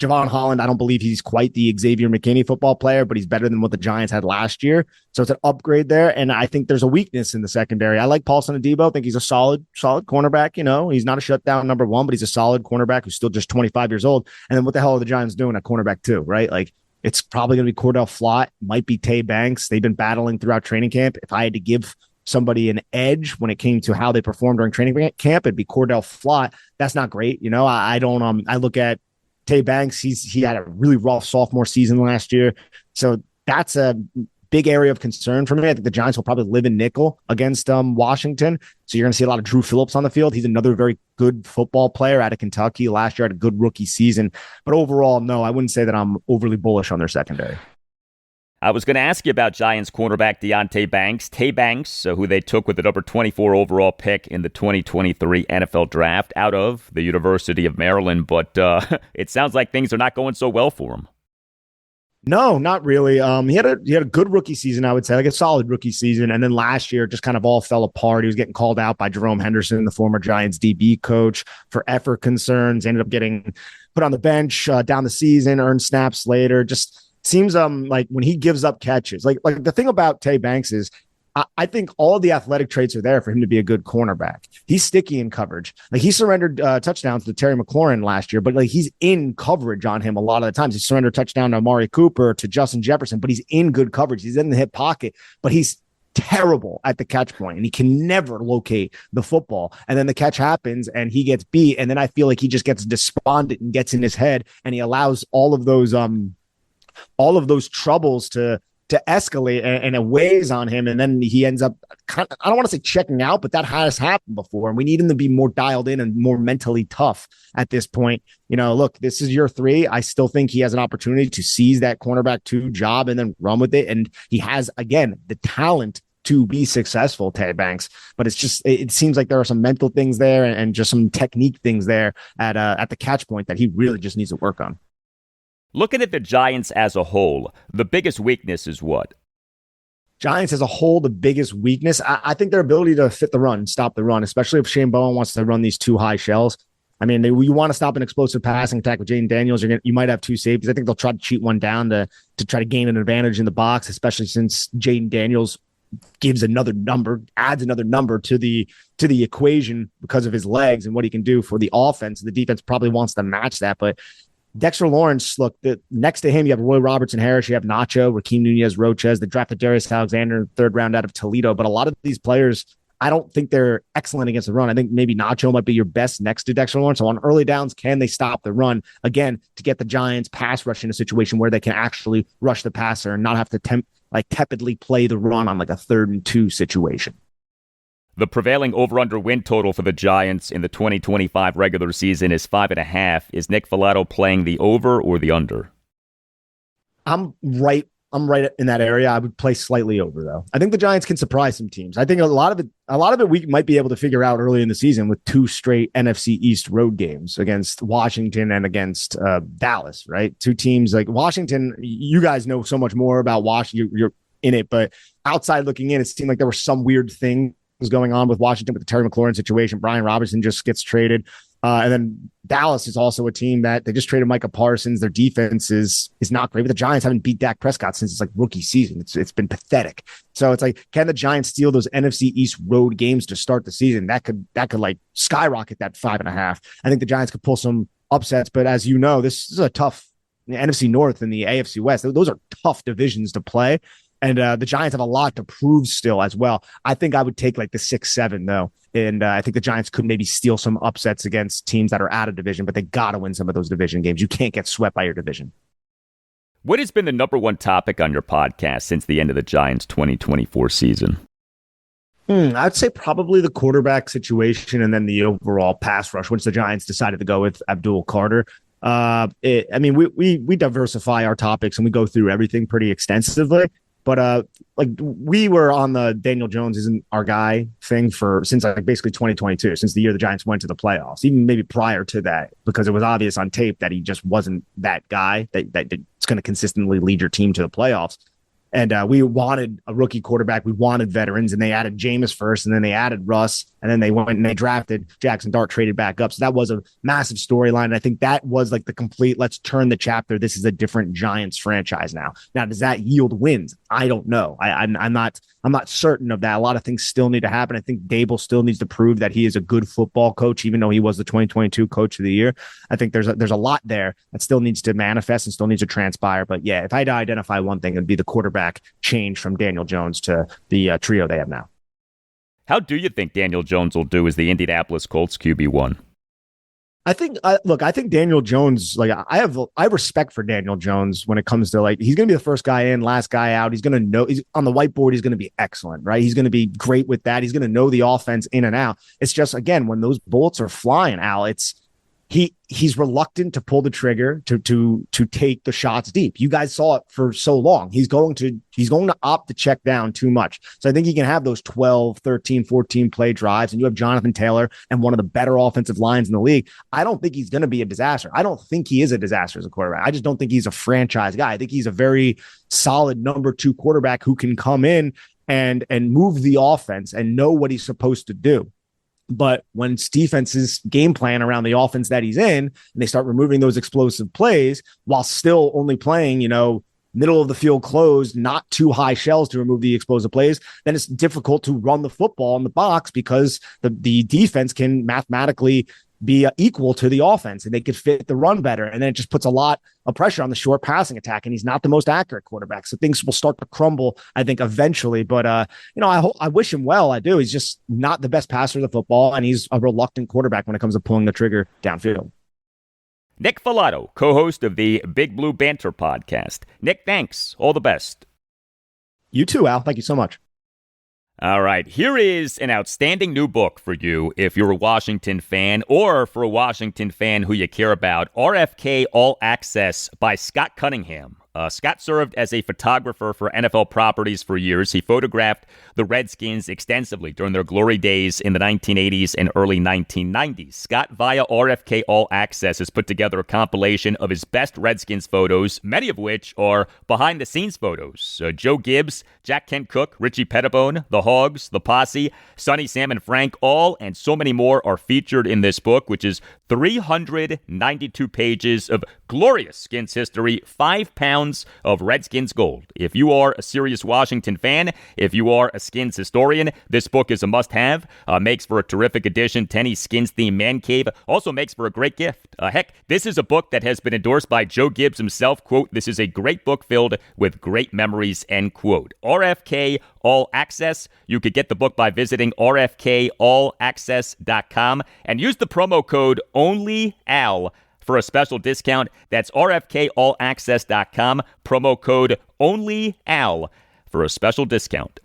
Javon Holland, I don't believe he's quite the Xavier McKinney football player, but he's better than what the Giants had last year. So it's an upgrade there. And I think there's a weakness in the secondary. I like Paulson Adebo. I think he's a solid cornerback. You know, he's not a shutdown number 1, but he's a solid cornerback who's still just 25 years old. And then what the hell are the Giants doing at cornerback 2, right? Like, it's probably going to be Cordell Flott, might be Tay Banks. They've been battling throughout training camp. If I had to give somebody an edge when it came to how they performed during training camp, it'd be Cordell Flott. That's not great. You know, I look at Tay Banks. He had a really rough sophomore season last year. So that's a big area of concern for me. I think the Giants will probably live in nickel against Washington. So you're going to see a lot of Drew Phillips on the field. He's another very good football player out of Kentucky. Last year had a good rookie season. But overall, no, I wouldn't say that I'm overly bullish on their secondary. I was going to ask you about Giants cornerback Deonte Banks. Tay Banks, who they took with the number 24 overall pick in the 2023 NFL Draft out of the University of Maryland. But it sounds like things are not going so well for him. No, not really. He had a good rookie season, I would say, like a solid rookie season. And then last year, just kind of all fell apart. He was getting called out by Jerome Henderson, the former Giants DB coach, for effort concerns. Ended up getting put on the bench down the season, earned snaps later. Just seems like when he gives up catches, like the thing about Tay Banks is I think all the athletic traits are there for him to be a good cornerback. He's sticky in coverage. Like he surrendered touchdowns to Terry McLaurin last year, but like he's in coverage on him a lot of the times. He surrendered touchdown to Amari Cooper, to Justin Jefferson, but he's in good coverage. He's in the hip pocket, but he's terrible at the catch point and he can never locate the football. And then the catch happens and he gets beat. And then I feel like he just gets despondent and gets in his head and he allows all of those troubles to escalate and it weighs on him. And then he ends up I don't want to say checking out, but that has happened before. And we need him to be more dialed in and more mentally tough at this point. You know, look, this is year 3. I still think he has an opportunity to seize that cornerback 2 job and then run with it. And he has, again, the talent to be successful, Tay Banks, but it seems like there are some mental things there and just some technique things there at the catch point that he really just needs to work on. Looking at the Giants as a whole, the biggest weakness is what? Giants as a whole, the biggest weakness, I think their ability to fit the run, stop the run, especially if Shane Bowen wants to run these 2 high shells. I mean, you want to stop an explosive passing attack with Jayden Daniels. You might have 2 safeties. I think they'll try to cheat one down to try to gain an advantage in the box, especially since Jayden Daniels adds another number to the equation because of his legs and what he can do for the offense. The defense probably wants to match that, but Dexter Lawrence, look, next to him, you have Roy Robertson Harris, you have Nacho, Rakeem Nunez-Roches. They drafted Darius Alexander in the 3rd round out of Toledo. But a lot of these players, I don't think they're excellent against the run. I think maybe Nacho might be your best next to Dexter Lawrence. So on early downs, can they stop the run? Again, to get the Giants pass rush in a situation where they can actually rush the passer and not have to tepidly play the run on like a 3rd and 2 situation. The prevailing over-under win total for the Giants in the 2025 regular season is 5.5. Is Nick Falato playing the over or the under? I'm right in that area. I would play slightly over though. I think the Giants can surprise some teams. I think a lot of it we might be able to figure out early in the season with 2 straight NFC East road games against Washington and against Dallas, right? 2 teams like Washington. You guys know so much more about Washington. You're in it, but outside looking in, it seemed like there was some weird thing was going on with Washington with the Terry McLaurin situation. Brian Robinson just gets traded. And then Dallas is also a team that they just traded Micah Parsons. Their defense is not great, but the Giants haven't beat Dak Prescott since it's like rookie season. It's been pathetic. So it's like, can the Giants steal those NFC East road games to start the season? That could like skyrocket that 5.5. I think the Giants could pull some upsets, but as you know, this is a tough NFC North and the AFC West. Those are tough divisions to play. And the Giants have a lot to prove still as well. I think I would take like the 6-7 though. And I think the Giants could maybe steal some upsets against teams that are out of division, but they got to win some of those division games. You can't get swept by your division. What has been the number 1 topic on your podcast since the end of the Giants 2024 season? I'd say probably the quarterback situation and then the overall pass rush, once the Giants decided to go with Abdul Carter. We diversify our topics and we go through everything pretty extensively. But like we were on the Daniel Jones isn't our guy thing since like basically 2022, since the year the Giants went to the playoffs, even maybe prior to that, because it was obvious on tape that he just wasn't that guy that's going to consistently lead your team to the playoffs. And we wanted a rookie quarterback. We wanted veterans, and they added Jameis first, and then they added Russ, and then they went and they drafted Jackson Dart, traded back up. So that was a massive storyline. And I think that was like the complete, let's turn the chapter. This is a different Giants franchise now. Now, does that yield wins? I don't know. I'm not certain of that. A lot of things still need to happen. I think Dable still needs to prove that he is a good football coach, even though he was the 2022 coach of the year. I think there's a lot there that still needs to manifest and still needs to transpire. But yeah, if I had to identify one thing, it'd be the quarterback change from Daniel Jones to the trio they have now. How do you think Daniel Jones will do as the Indianapolis Colts QB1? I think Daniel Jones, like I have respect for Daniel Jones when it comes to like, he's going to be the first guy in, last guy out. He's going to know, he's on the whiteboard. He's going to be excellent, right? He's going to be great with that. He's going to know the offense in and out. It's just, again, when those bullets are flying, Al, he's reluctant to pull the trigger to take the shots deep. You guys saw it for so long. He's going to opt to check down too much. So I think he can have those 12, 13, 14 play drives, and you have Jonathan Taylor and one of the better offensive lines in the league. I don't think he's going to be a disaster. I don't think he is a disaster as a quarterback. I just don't think he's a franchise guy. I think he's a very solid number 2 quarterback who can come in and move the offense and know what he's supposed to do. But when defenses game plan around the offense that he's in, and they start removing those explosive plays while still only playing, middle of the field closed, not too high shells to remove the explosive plays, then it's difficult to run the football in the box because the defense can mathematically be equal to the offense and they could fit the run better. And then it just puts a lot of pressure on the short passing attack. And he's not the most accurate quarterback. So things will start to crumble, I think, eventually. But, I wish him well. I do. He's just not the best passer of the football. And he's a reluctant quarterback when it comes to pulling the trigger downfield. Nick Falato, co-host of the Big Blue Banter podcast. Nick, thanks. All the best. You too, Al. Thank you so much. All right, here is an outstanding new book for you if you're a Washington fan or for a Washington fan who you care about. RFK All Access by Scott Cunningham. Scott served as a photographer for NFL properties for years. He photographed the Redskins extensively during their glory days in the 1980s and early 1990s. Scott, via RFK All Access, has put together a compilation of his best Redskins photos, many of which are behind-the-scenes photos. Joe Gibbs, Jack Kent Cooke, Richie Pettibone, the Hogs, the Posse, Sonny, Sam, and Frank, all and so many more are featured in this book, which is 392 pages of glorious Skins history, 5 pounds of Redskins gold. If you are a serious Washington fan, if you are a Skins historian, this book is a must-have. Makes for a terrific addition to any Skins-themed man cave. Also makes for a great gift. Heck, this is a book that has been endorsed by Joe Gibbs himself. Quote, "This is a great book filled with great memories," end quote. RFK All Access. You could get the book by visiting rfkallaccess.com and use the promo code ONLYAL for a special discount. That's rfkallaccess.com, promo code ONLYAL for a special discount.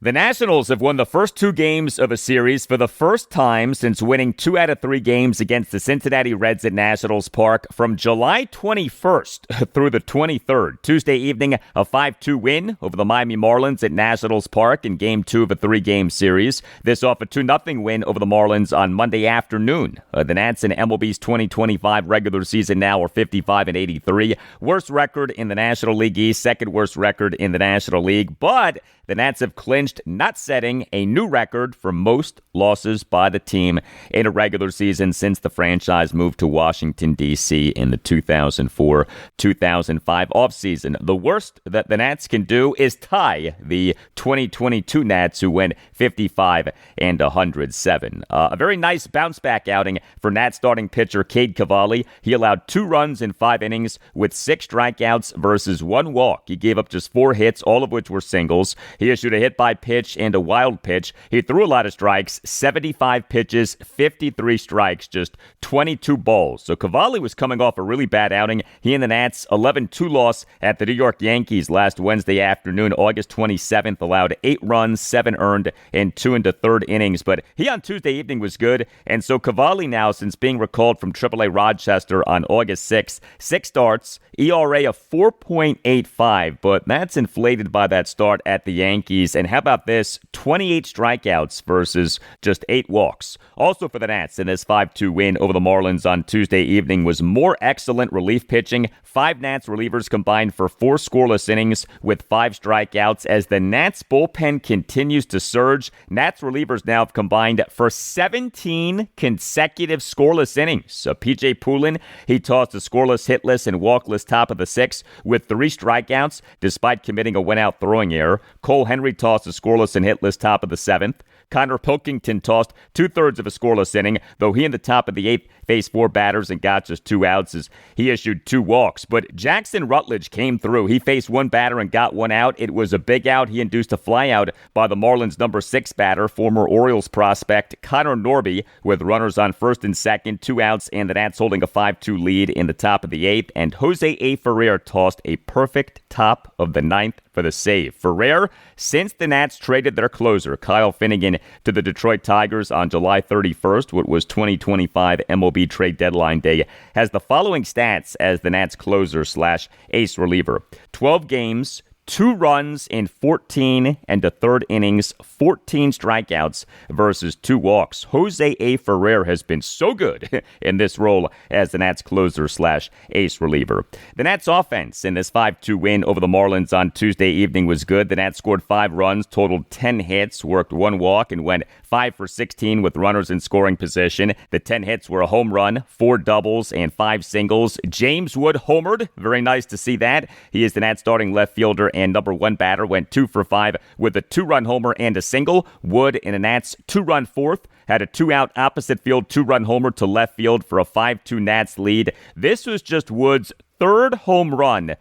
The Nationals have won the first 2 games of a series for the first time since winning 2 out of 3 games against the Cincinnati Reds at Nationals Park from July 21st through the 23rd. Tuesday evening, a 5-2 win over the Miami Marlins at Nationals Park in Game 2 of a 3-game series. This off a 2-0 win over the Marlins on Monday afternoon. The Nats in MLB's 2025 regular season now are 55-83. Worst record in the National League East, second worst record in the National League, but the Nats have clinched not setting a new record for most losses by the team in a regular season since the franchise moved to Washington, D.C. in the 2004-2005 offseason. The worst that the Nats can do is tie the 2022 Nats, who went 55-107. A very nice bounce-back outing for Nats starting pitcher Cade Cavalli. He allowed 2 runs in 5 innings with 6 strikeouts versus 1 walk. He gave up just 4 hits, all of which were singles. He issued a hit by pitch and a wild pitch. He threw a lot of strikes, 75 pitches, 53 strikes, just 22 balls. So Cavalli was coming off a really bad outing. He and the Nats 11-2 loss at the New York Yankees last Wednesday afternoon, August 27th, allowed 8 runs, 7 earned, and 2 into third innings. But he on Tuesday evening was good. And so Cavalli now, since being recalled from AAA Rochester on August 6th, 6 starts, ERA of 4.85, but that's inflated by that start at the Yankees. And how about this? 28 strikeouts versus just 8 walks. Also for the Nats in this 5-2 win over the Marlins on Tuesday evening was more excellent relief pitching. 5 Nats relievers combined for 4 scoreless innings with 5 strikeouts. As the Nats bullpen continues to surge, Nats relievers now have combined for 17 consecutive scoreless innings. So PJ Poulin, he tossed a scoreless, hitless, and walkless top of the 6th with 3 strikeouts despite committing a one-out throwing error. Cole Henry tossed a scoreless and hitless top of the 7th. Connor Pilkington tossed 2/3 of a scoreless inning, though he in the top of the 8th faced 4 batters and got just 2 outs as he issued 2 walks. But Jackson Rutledge came through. He faced 1 batter and got 1 out. It was a big out. He induced a flyout by the Marlins' number 6 batter, former Orioles prospect Connor Norby, with runners on first and second, 2 outs, and the Nats holding a 5-2 lead in the top of the 8th. And Jose A. Ferrer tossed a perfect top of the 9th for the save. Ferrer, since the Nats traded their closer, Kyle Finnegan, to the Detroit Tigers on July 31st, what was 2025 MLB trade deadline day, has the following stats as the Nats closer/ace reliever. 12 games, 2 runs in 14 and a third innings, 14 strikeouts versus 2 walks. Jose A. Ferrer has been so good in this role as the Nats closer/ace reliever. The Nats offense in this 5-2 win over the Marlins on Tuesday evening was good. The Nats scored 5 runs, totaled 10 hits, worked 1 walk, and went 5 for 16 with runners in scoring position. The 10 hits were a home run, 4 doubles, and 5 singles. James Wood homered. Very nice to see that. He is the Nats starting left fielder and number 1 batter, went 2 for 5 with a 2-run homer and a single. Wood in a Nats 2-run 4th had a 2-out opposite field 2-run homer to left field for a 5-2 Nats lead. This was just Wood's 3rd home run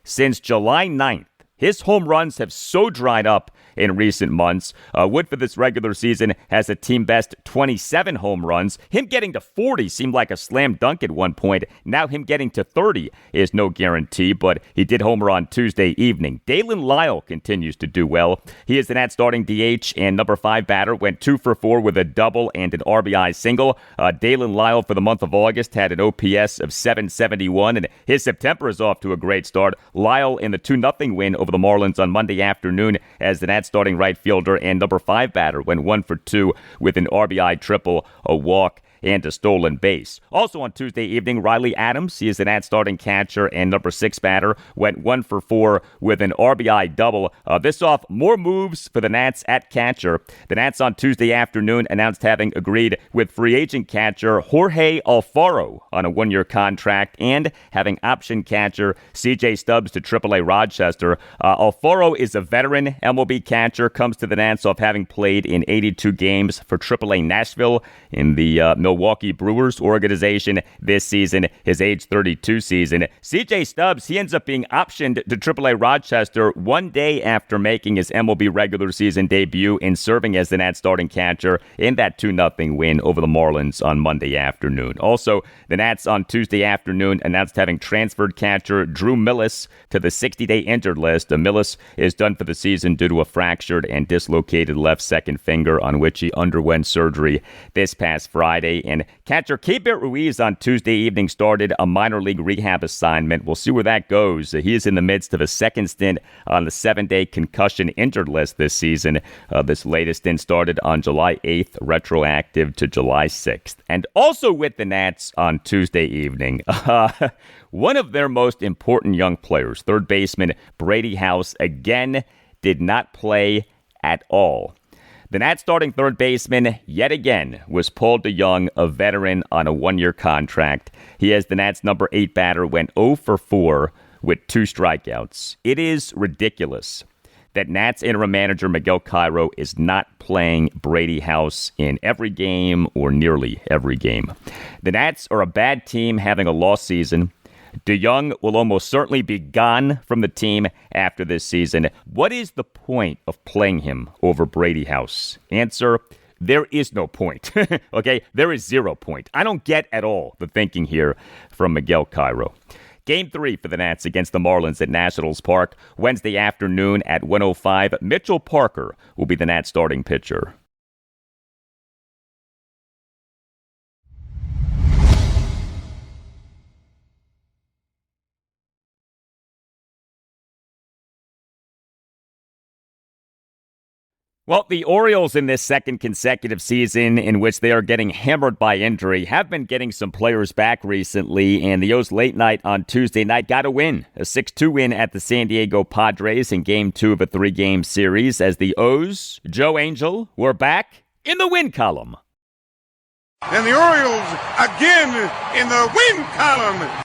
since July 9th. His home runs have so dried up in recent months. Wood for this regular season has a team best 27 home runs. Him getting to 40 seemed like a slam dunk at one point. Now him getting to 30 is no guarantee, but he did homer on Tuesday evening. Dalen Lyle continues to do well. He is the Nats starting DH and number 5 batter, went 2 for 4 with a double and an RBI single. Dalen Lyle for the month of August had an OPS of 771, and his September is off to a great start. Lyle in the 2-0 win over the Marlins on Monday afternoon as the Nats starting right fielder and number 5 batter went 1 for 2 with an RBI triple, a walk, and a stolen base. Also on Tuesday evening, Riley Adams, he is the Nats starting catcher and number 6 batter, went 1 for 4 with an RBI double. This off more moves for the Nats at catcher. The Nats on Tuesday afternoon announced having agreed with free agent catcher Jorge Alfaro on a 1-year contract and having option catcher CJ Stubbs to AAA Rochester. Alfaro is a veteran MLB catcher, comes to the Nats off having played in 82 games for AAA Nashville in the Milwaukee Brewers organization this season, his age 32 season. CJ Stubbs, he ends up being optioned to AAA Rochester 1 day after making his MLB regular season debut and serving as the Nats starting catcher in that 2-0 win over the Marlins on Monday afternoon. Also, the Nats on Tuesday afternoon announced having transferred catcher Drew Millis to the 60-day injured list. Millis is done for the season due to a fractured and dislocated left second finger on which he underwent surgery this past Friday. And catcher Keibert Ruiz on Tuesday evening started a minor league rehab assignment. We'll see where that goes. He is in the midst of a second stint on the 7-day concussion injured list this season. This latest stint started on July 8th, retroactive to July 6th. And also with the Nats on Tuesday evening, one of their most important young players, third baseman Brady House, again did not play at all. The Nats starting third baseman, yet again, was Paul DeJong, a veteran on a 1-year contract. He, has the Nats' number 8 batter, went 0 for 4 with 2 strikeouts. It is ridiculous that Nats interim manager Miguel Cairo is not playing Brady House in every game or nearly every game. The Nats are a bad team having a lost season. DeYoung will almost certainly be gone from the team after this season. What is the point of playing him over Brady House? Answer: there is no point. Okay, there is 0 point. I don't get at all the thinking here from Miguel Cairo. Game 3 for the Nats against the Marlins at Nationals Park, Wednesday afternoon at 1:05. Mitchell Parker will be the Nats starting pitcher. Well, the Orioles in this second consecutive season in which they are getting hammered by injury have been getting some players back recently, and the O's late night on Tuesday night got a win, a 6-2 win at the San Diego Padres in Game 2 of a 3-game series as the O's, Joe Angel, were back in the win column. And the Orioles again in the win column.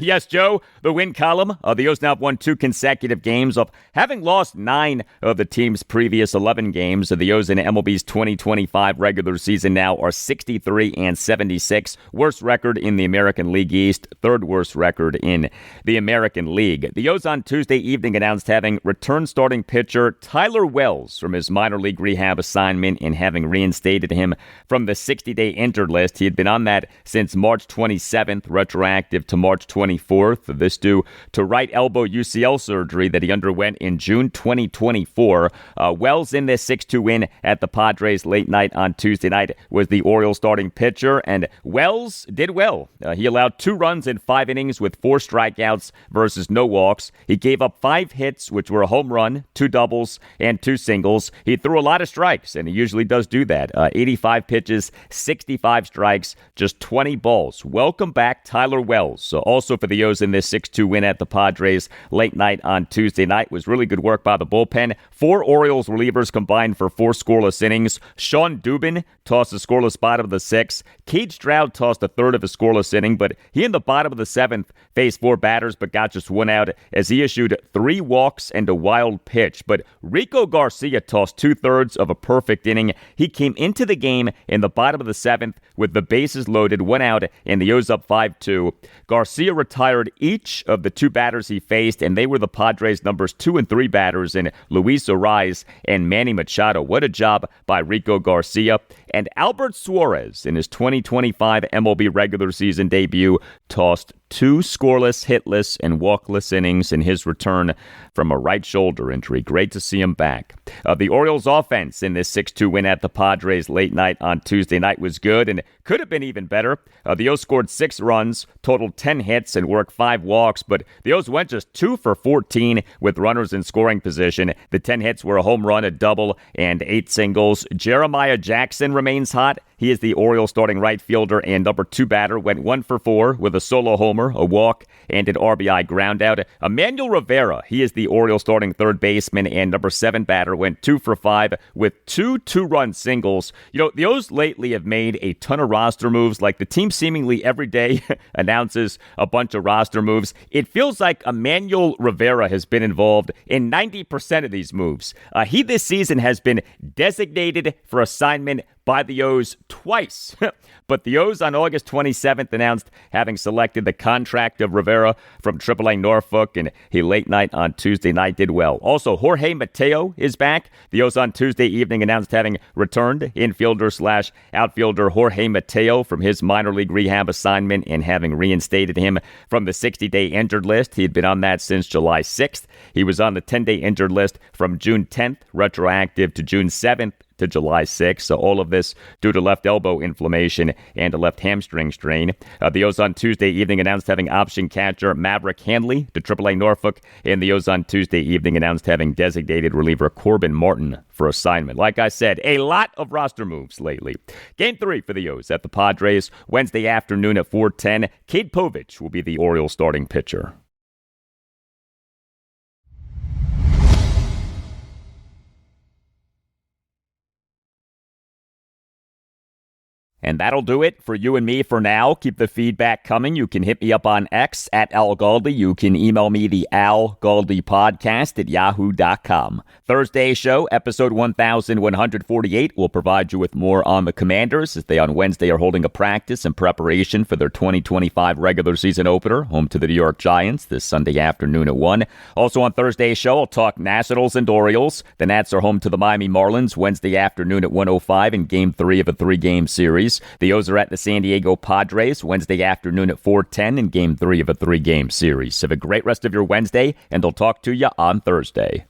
Yes, Joe, the win column. The O's now have won 2 consecutive games of having lost 9 of the team's previous 11 games. The O's in MLB's 2025 regular season now are 63-76. Worst record in the American League East, 3rd worst record in the American League. The O's on Tuesday evening announced having returned starting pitcher Tyler Wells from his minor league rehab assignment and having reinstated him from the 60-day injured list. He had been on that since March 27th, retroactive to March 24th. This due to right elbow UCL surgery that he underwent in June 2024. Wells in this 6-2 win at the Padres late night on Tuesday night was the Orioles starting pitcher, and Wells did well. He allowed 2 runs in 5 innings with 4 strikeouts versus no walks. He gave up 5 hits, which were a home run, 2 doubles, and 2 singles. He threw a lot of strikes, and he usually does do that. 85 pitches, 65 strikes, just 20 balls. Welcome back, Tyler Wells. So also for the O's in this 6-2 win at the Padres late night on Tuesday night was really good work by the bullpen. 4 Orioles relievers combined for 4 scoreless innings. Sean Dubin tossed a scoreless bottom of the 6th. Cade Stroud tossed a third of a scoreless inning, but he in the bottom of the 7th faced 4 batters but got just 1 out as he issued 3 walks and a wild pitch. But Rico Garcia tossed 2/3 of a perfect inning. He came into the game in the bottom of the 7th with the bases loaded, 1 out, and the O's up 5-2. Garcia retired each of the 2 batters he faced, and they were the Padres' numbers 2 and 3 batters in Luis Arraez and Manny Machado. What a job by Rico Garcia. And Albert Suárez, in his 2025 MLB regular season debut, tossed 2 scoreless, hitless, and walkless innings in his return from a right shoulder injury. Great to see him back. The Orioles' offense in this 6-2 win at the Padres late night on Tuesday night was good and could have been even better. The O's scored 6 runs, totaled 10 hits, and worked 5 walks, but the O's went just 2 for 14 with runners in scoring position. The 10 hits were a home run, a double, and 8 singles. Jeremiah Jackson remains hot. He is the Orioles starting right fielder and number 2 batter, went 1 for 4 with a solo homer, a walk, and an RBI groundout. Emmanuel Rivera, he is the Orioles starting third baseman and number 7 batter, went 2 for 5 with 2 2-run singles. You know, the O's lately have made a ton of roster moves. Like, the team seemingly every day announces a bunch of roster moves. It feels like Emmanuel Rivera has been involved in 90% of these moves. He this season has been designated for assignment by the O's twice. But the O's on August 27th announced having selected the contract of Rivera from AAA Norfolk, and he late night on Tuesday night did well. Also, Jorge Mateo is back. The O's on Tuesday evening announced having returned infielder/outfielder Jorge Mateo from his minor league rehab assignment and having reinstated him from the 60-day injured list. He had been on that since July 6th. He was on the 10-day injured list from June 10th, retroactive to June 7th. To July 6th. So all of this due to left elbow inflammation and a left hamstring strain. The O's on Tuesday evening announced having option catcher Maverick Hanley to AAA Norfolk, and the O's on Tuesday evening announced having designated reliever Corbin Martin for assignment. Like I said, a lot of roster moves lately. Game 3 for the O's at the Padres Wednesday afternoon at 4:10. Cade Povich will be the Orioles starting pitcher. And that'll do it for you and me for now. Keep the feedback coming. You can hit me up on X at Al Galdi. You can email me the Al Galdi podcast at yahoo.com. Thursday's show, episode 1148, will provide you with more on the Commanders as they on Wednesday are holding a practice in preparation for their 2025 regular season opener, home to the New York Giants this Sunday afternoon at 1. Also on Thursday's show, I'll talk Nationals and Orioles. The Nats are home to the Miami Marlins Wednesday afternoon at 1:05 in Game 3 of a 3-game series. The O's are at the San Diego Padres Wednesday afternoon at 4:10 in Game 3 of a 3-game series. Have a great rest of your Wednesday, and I'll talk to you on Thursday.